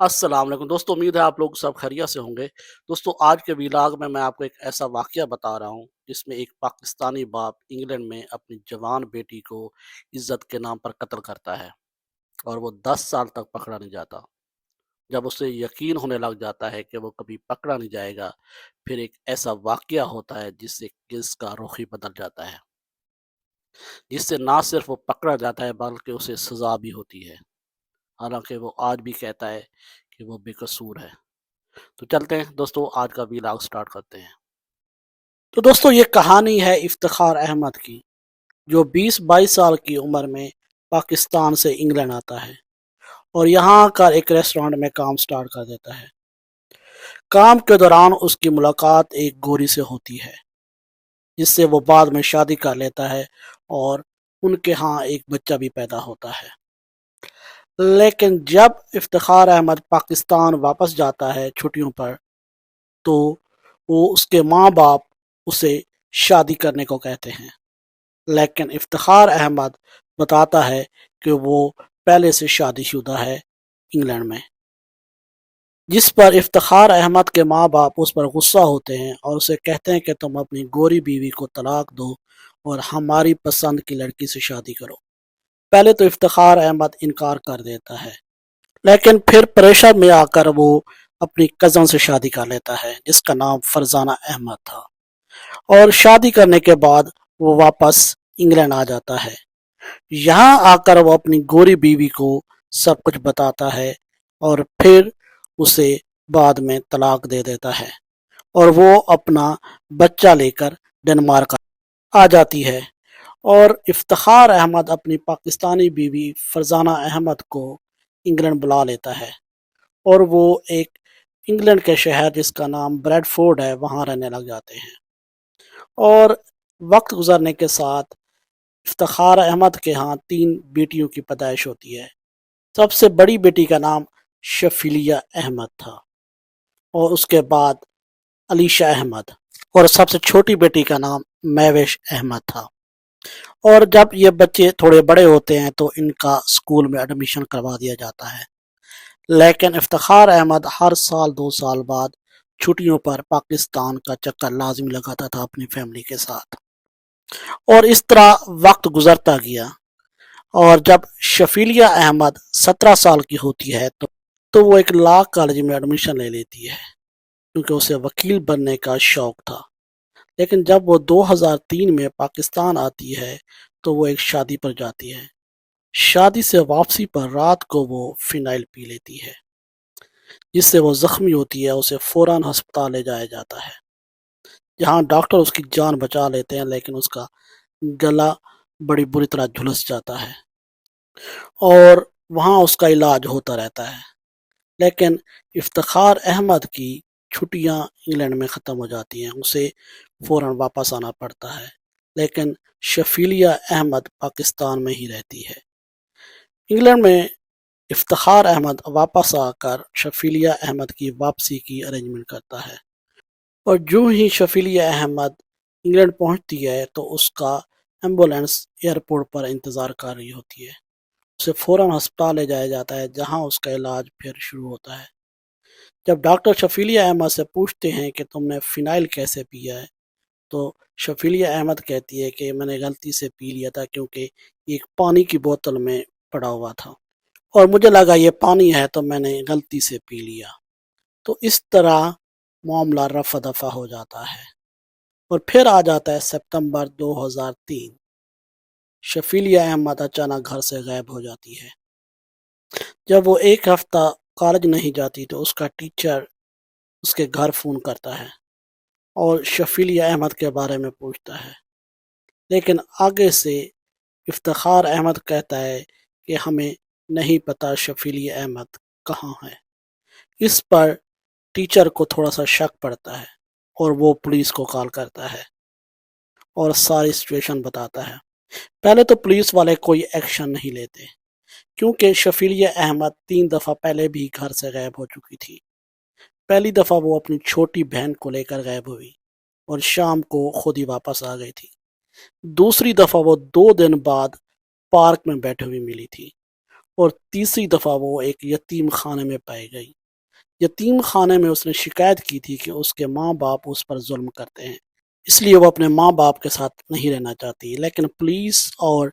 السلام علیکم دوستو، امید ہے آپ لوگ سب خیریت سے ہوں گے۔ دوستو، آج کے ویلاگ میں آپ کو ایک ایسا واقعہ بتا رہا ہوں جس میں ایک پاکستانی باپ انگلینڈ میں اپنی جوان بیٹی کو عزت کے نام پر قتل کرتا ہے اور وہ 10 سال تک پکڑا نہیں جاتا۔ جب اسے یقین ہونے لگ جاتا ہے کہ وہ کبھی پکڑا نہیں جائے گا، پھر ایک ایسا واقعہ ہوتا ہے جس سے کیس کا رخ ہی بدل جاتا ہے، جس سے نہ صرف وہ پکڑا جاتا ہے بلکہ اسے سزا بھی ہوتی ہے، حالانکہ وہ آج بھی کہتا ہے کہ وہ بے قصور ہے۔ تو چلتے ہیں دوستو، آج کا ویلاگ سٹارٹ کرتے ہیں۔ تو دوستو، یہ کہانی ہے افتخار احمد کی، جو 20-22 سال کی عمر میں پاکستان سے انگلینڈ آتا ہے اور یہاں کا ایک ریسٹورانٹ میں کام سٹارٹ کر دیتا ہے۔ کام کے دوران اس کی ملاقات ایک گوری سے ہوتی ہے جس سے وہ بعد میں شادی کر لیتا ہے اور ان کے ہاں ایک بچہ بھی پیدا ہوتا ہے۔ لیکن جب افتخار احمد پاکستان واپس جاتا ہے چھٹیوں پر، تو وہ اس کے ماں باپ اسے شادی کرنے کو کہتے ہیں، لیکن افتخار احمد بتاتا ہے کہ وہ پہلے سے شادی شدہ ہے انگلینڈ میں، جس پر افتخار احمد کے ماں باپ اس پر غصہ ہوتے ہیں اور اسے کہتے ہیں کہ تم اپنی گوری بیوی کو طلاق دو اور ہماری پسند کی لڑکی سے شادی کرو۔ پہلے تو افتخار احمد انکار کر دیتا ہے، لیکن پھر پریشر میں آ کر وہ اپنی کزن سے شادی کر لیتا ہے جس کا نام فرزانہ احمد تھا، اور شادی کرنے کے بعد وہ واپس انگلینڈ آ جاتا ہے۔ یہاں آ کر وہ اپنی گوری بیوی کو سب کچھ بتاتا ہے اور پھر اسے بعد میں طلاق دے دیتا ہے اور وہ اپنا بچہ لے کر ڈنمارک آ جاتی ہے، اور افتخار احمد اپنی پاکستانی بیوی فرزانہ احمد کو انگلینڈ بلا لیتا ہے اور وہ ایک انگلینڈ کے شہر جس کا نام بریڈ فورڈ ہے وہاں رہنے لگ جاتے ہیں۔ اور وقت گزرنے کے ساتھ افتخار احمد کے ہاں 3 بیٹیوں کی پیدائش ہوتی ہے۔ سب سے بڑی بیٹی کا نام شفیلیہ احمد تھا اور اس کے بعد علیشہ احمد، اور سب سے چھوٹی بیٹی کا نام میوش احمد تھا۔ اور جب یہ بچے تھوڑے بڑے ہوتے ہیں تو ان کا اسکول میں ایڈمیشن کروا دیا جاتا ہے، لیکن افتخار احمد ہر سال 2 سال بعد چھٹیوں پر پاکستان کا چکر لازمی لگاتا تھا اپنی فیملی کے ساتھ، اور اس طرح وقت گزرتا گیا۔ اور جب شفیلیہ احمد 17 سال کی ہوتی ہے تو وہ ایک لا کالج میں ایڈمیشن لے لیتی ہے کیونکہ اسے وکیل بننے کا شوق تھا۔ لیکن جب وہ 2003 میں پاکستان آتی ہے تو وہ ایک شادی پر جاتی ہے۔ شادی سے واپسی پر رات کو وہ فینائل پی لیتی ہے جس سے وہ زخمی ہوتی ہے، اسے فوراً ہسپتال لے جایا جاتا ہے جہاں ڈاکٹر اس کی جان بچا لیتے ہیں، لیکن اس کا گلا بڑی بری طرح جھلس جاتا ہے اور وہاں اس کا علاج ہوتا رہتا ہے۔ لیکن افتخار احمد کی چھٹیاں انگلینڈ میں ختم ہو جاتی ہیں، اسے فوراً واپس آنا پڑتا ہے، لیکن شفیلیہ احمد پاکستان میں ہی رہتی ہے۔ انگلینڈ میں افتخار احمد واپس آ کر شفیلیہ احمد کی واپسی کی ارینجمنٹ کرتا ہے، اور جو ہی شفیلیہ احمد انگلینڈ پہنچتی ہے تو اس کا ایمبولینس ایئرپورٹ پر انتظار کر رہی ہوتی ہے۔ اسے فوراً ہسپتال لے جایا جاتا ہے جہاں اس کا علاج پھر شروع ہوتا ہے۔ جب ڈاکٹر شفیلیہ احمد سے پوچھتے ہیں کہ تم نے فینائل کیسے پیا ہے، تو شفیلیہ احمد کہتی ہے کہ میں نے غلطی سے پی لیا تھا کیونکہ ایک پانی کی بوتل میں پڑا ہوا تھا اور مجھے لگا یہ پانی ہے تو میں نے غلطی سے پی لیا۔ تو اس طرح معاملہ رفع دفع ہو جاتا ہے، اور پھر آ جاتا ہے ستمبر 2003۔ شفیلیہ احمد اچانک گھر سے غائب ہو جاتی ہے۔ جب وہ ایک ہفتہ کالج نہیں جاتی تو اس کا ٹیچر اس کے گھر فون کرتا ہے اور شفیلیہ احمد کے بارے میں پوچھتا ہے، لیکن آگے سے افتخار احمد کہتا ہے کہ ہمیں نہیں پتا شفیلیہ احمد کہاں ہے۔ اس پر ٹیچر کو تھوڑا سا شک پڑتا ہے اور وہ پولیس کو کال کرتا ہے اور ساری سچویشن بتاتا ہے۔ پہلے تو پولیس والے کوئی ایکشن نہیں لیتے کیونکہ شفیلیہ احمد 3 دفعہ پہلے بھی گھر سے غائب ہو چکی تھی۔ پہلی دفعہ وہ اپنی چھوٹی بہن کو لے کر غائب ہوئی اور شام کو خود ہی واپس آ گئی تھی۔ دوسری دفعہ وہ 2 دن بعد پارک میں بیٹھے ہوئی ملی تھی اور تیسری دفعہ وہ ایک یتیم خانے میں پائی گئی۔ یتیم خانے میں اس نے شکایت کی تھی کہ اس کے ماں باپ اس پر ظلم کرتے ہیں، اس لیے وہ اپنے ماں باپ کے ساتھ نہیں رہنا چاہتی، لیکن پولیس اور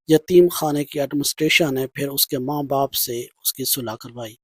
یتیم خانے کی ایڈمنسٹریشن نے پھر اس کے ماں باپ سے اس کی صلح کروائی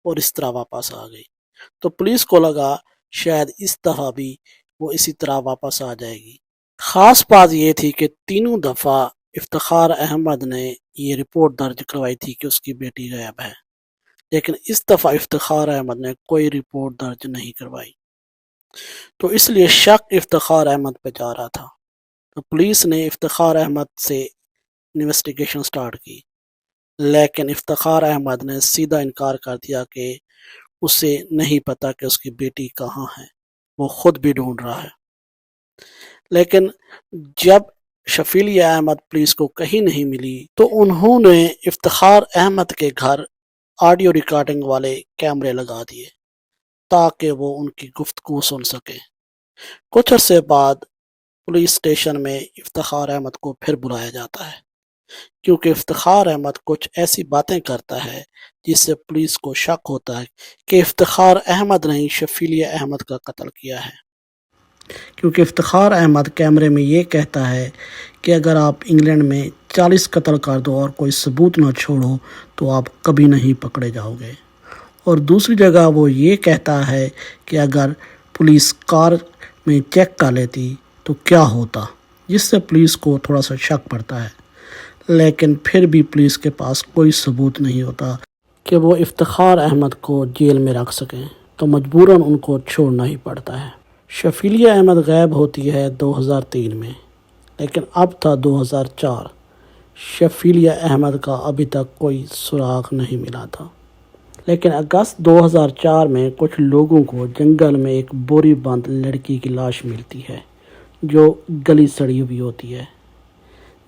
اور اس طرح واپس آ گئی۔ تو پولیس کو لگا شاید اس دفعہ بھی وہ اسی طرح واپس آ جائے گی۔ خاص بات یہ تھی کہ تینوں دفعہ افتخار احمد نے یہ رپورٹ درج کروائی تھی کہ اس کی بیٹی غائب ہے، لیکن اس دفعہ افتخار احمد نے کوئی رپورٹ درج نہیں کروائی، تو اس لیے شک افتخار احمد پہ جا رہا تھا۔ تو پولیس نے افتخار احمد سے انویسٹیگیشن سٹارٹ کی، لیکن افتخار احمد نے سیدھا انکار کر دیا کہ اسے نہیں پتا کہ اس کی بیٹی کہاں ہے، وہ خود بھی ڈھونڈ رہا ہے۔ لیکن جب شفیلیہ احمد پولیس کو کہیں نہیں ملی تو انہوں نے افتخار احمد کے گھر آڈیو ریکارڈنگ والے کیمرے لگا دیے تاکہ وہ ان کی گفتگو سن سکے۔ کچھ عرصے بعد پولیس اسٹیشن میں افتخار احمد کو پھر بلایا جاتا ہے، کیونکہ افتخار احمد کچھ ایسی باتیں کرتا ہے جس سے پولیس کو شک ہوتا ہے کہ افتخار احمد نے شفیلیہ احمد کا قتل کیا ہے، کیونکہ افتخار احمد کیمرے میں یہ کہتا ہے کہ اگر آپ انگلینڈ میں 40 قتل کر دو اور کوئی ثبوت نہ چھوڑو تو آپ کبھی نہیں پکڑے جاؤ گے۔ اور دوسری جگہ وہ یہ کہتا ہے کہ اگر پولیس کار میں چیک کر لیتی تو کیا ہوتا، جس سے پولیس کو تھوڑا سا شک پڑتا ہے، لیکن پھر بھی پولیس کے پاس کوئی ثبوت نہیں ہوتا کہ وہ افتخار احمد کو جیل میں رکھ سکیں، تو مجبوراً ان کو چھوڑنا ہی پڑتا ہے۔ شفیلیہ احمد غائب ہوتی ہے 2003 میں، لیکن اب تھا 2004۔ شفیلیہ احمد کا ابھی تک کوئی سراغ نہیں ملا تھا، لیکن اگست 2004 میں کچھ لوگوں کو جنگل میں ایک بوری بند لڑکی کی لاش ملتی ہے جو گلی سڑی ہوئی ہوتی ہے۔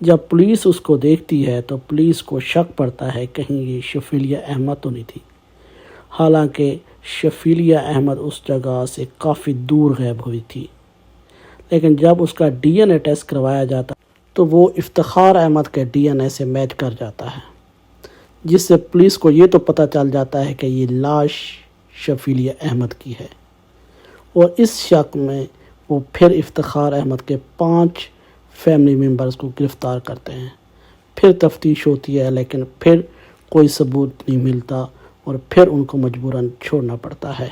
جب پولیس اس کو دیکھتی ہے تو پولیس کو شک پڑتا ہے کہیں یہ شفیلیہ احمد تو نہیں تھی، حالانکہ شفیلیہ احمد اس جگہ سے کافی دور غائب ہوئی تھی۔ لیکن جب اس کا ڈی این اے ٹیسٹ کروایا جاتا تو وہ افتخار احمد کے ڈی این اے سے میچ کر جاتا ہے، جس سے پولیس کو یہ تو پتہ چل جاتا ہے کہ یہ لاش شفیلیہ احمد کی ہے، اور اس شک میں وہ پھر افتخار احمد کے 5 فیملی ممبرز کو گرفتار کرتے ہیں۔ پھر تفتیش ہوتی ہے، لیکن پھر کوئی ثبوت نہیں ملتا اور پھر ان کو مجبوراً چھوڑنا پڑتا ہے،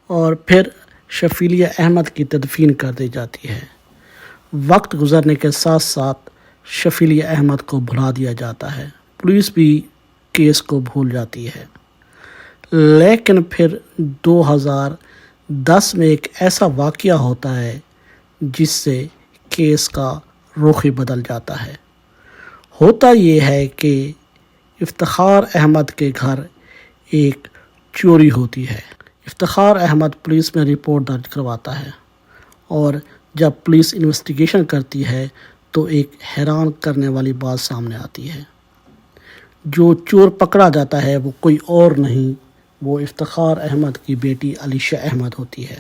اور پھر شفیلیہ احمد کی تدفین کر دی جاتی ہے۔ وقت گزرنے کے ساتھ ساتھ شفیلیہ احمد کو بھلا دیا جاتا ہے، پولیس بھی کیس کو بھول جاتی ہے، لیکن پھر 2010 میں ایک ایسا واقعہ ہوتا ہے جس سے کیس کا رخ ہی بدل جاتا ہے۔ ہوتا یہ ہے کہ افتخار احمد کے گھر ایک چوری ہوتی ہے۔ افتخار احمد پولیس میں رپورٹ درج کرواتا ہے، اور جب پولیس انویسٹیگیشن کرتی ہے تو ایک حیران کرنے والی بات سامنے آتی ہے۔ جو چور پکڑا جاتا ہے وہ کوئی اور نہیں، وہ افتخار احمد کی بیٹی علیشہ احمد ہوتی ہے۔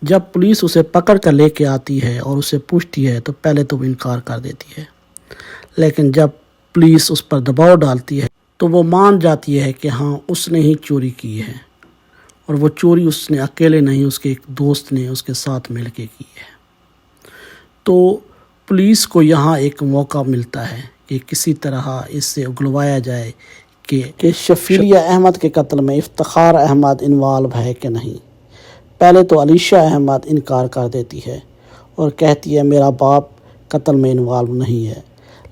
جب پولیس اسے پکڑ کر لے کے آتی ہے اور اسے پوچھتی ہے تو پہلے تو وہ انکار کر دیتی ہے، لیکن جب پولیس اس پر دباؤ ڈالتی ہے تو وہ مان جاتی ہے کہ ہاں اس نے ہی چوری کی ہے، اور وہ چوری اس نے اکیلے نہیں، اس کے ایک دوست نے اس کے ساتھ مل کے کی ہے۔ تو پولیس کو یہاں ایک موقع ملتا ہے کہ کسی طرح اس سے اگلوایا جائے کہ شفیلیہ احمد کے قتل میں افتخار احمد انوالو ہے کہ نہیں۔ پہلے تو علیشہ احمد انکار کر دیتی ہے اور کہتی ہے میرا باپ قتل میں انوالو نہیں ہے،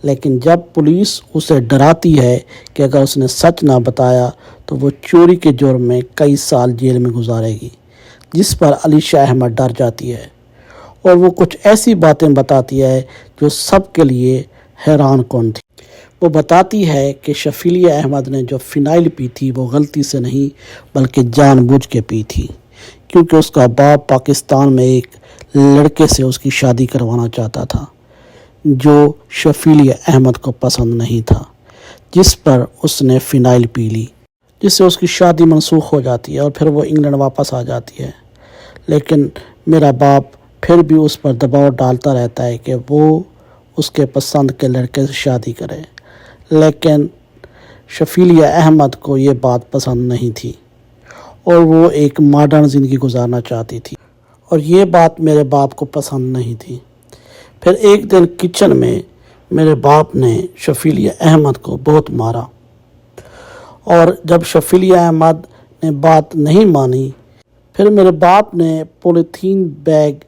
لیکن جب پولیس اسے ڈراتی ہے کہ اگر اس نے سچ نہ بتایا تو وہ چوری کے جرم میں کئی سال جیل میں گزارے گی، جس پر علیشہ احمد ڈر جاتی ہے اور وہ کچھ ایسی باتیں بتاتی ہے جو سب کے لیے حیران کن تھی۔ وہ بتاتی ہے کہ شفیلیہ احمد نے جو فنائل پی تھی وہ غلطی سے نہیں بلکہ جان بوجھ کے پی تھی، کیونکہ اس کا باپ پاکستان میں ایک لڑکے سے اس کی شادی کروانا چاہتا تھا جو شفیلیہ احمد کو پسند نہیں تھا، جس پر اس نے فنائل پی لی، جس سے اس کی شادی منسوخ ہو جاتی ہے اور پھر وہ انگلینڈ واپس آ جاتی ہے۔ لیکن میرا باپ پھر بھی اس پر دباؤ ڈالتا رہتا ہے کہ وہ اس کے پسند کے لڑکے سے شادی کرے، لیکن شفیلیہ احمد کو یہ بات پسند نہیں تھی اور وہ ایک ماڈرن زندگی گزارنا چاہتی تھی، اور یہ بات میرے باپ کو پسند نہیں تھی۔ پھر ایک دن کچن میں میرے باپ نے شفیلیہ احمد کو بہت مارا، اور جب شفیلیہ احمد نے بات نہیں مانی، پھر میرے باپ نے پولیتھین بیگ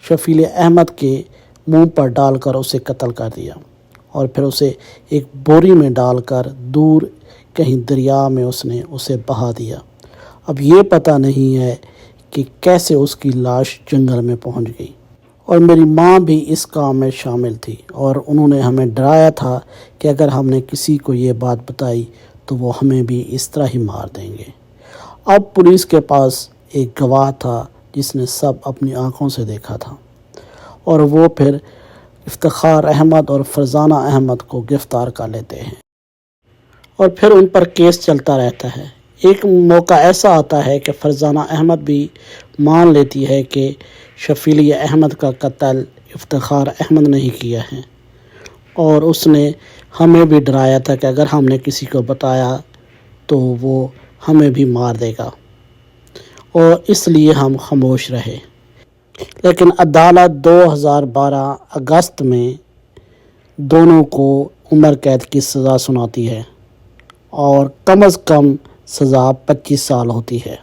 شفیلیہ احمد کے منہ پر ڈال کر اسے قتل کر دیا، اور پھر اسے ایک بوری میں ڈال کر دور کہیں دریا میں اس نے اسے بہا دیا۔ اب یہ پتہ نہیں ہے کہ کیسے اس کی لاش جنگل میں پہنچ گئی، اور میری ماں بھی اس کام میں شامل تھی، اور انہوں نے ہمیں ڈرایا تھا کہ اگر ہم نے کسی کو یہ بات بتائی تو وہ ہمیں بھی اس طرح ہی مار دیں گے۔ اب پولیس کے پاس ایک گواہ تھا جس نے سب اپنی آنکھوں سے دیکھا تھا، اور وہ پھر افتخار احمد اور فرزانہ احمد کو گرفتار کر لیتے ہیں، اور پھر ان پر کیس چلتا رہتا ہے۔ ایک موقع ایسا آتا ہے کہ فرزانہ احمد بھی مان لیتی ہے کہ شفیلیہ احمد کا قتل افتخار احمد نے ہی کیا ہے، اور اس نے ہمیں بھی ڈرایا تھا کہ اگر ہم نے کسی کو بتایا تو وہ ہمیں بھی مار دے گا، اور اس لیے ہم خاموش رہے۔ لیکن عدالت 2012 اگست میں دونوں کو عمر قید کی سزا سناتی ہے، اور کم از کم سزا 25 سال ہوتی ہے۔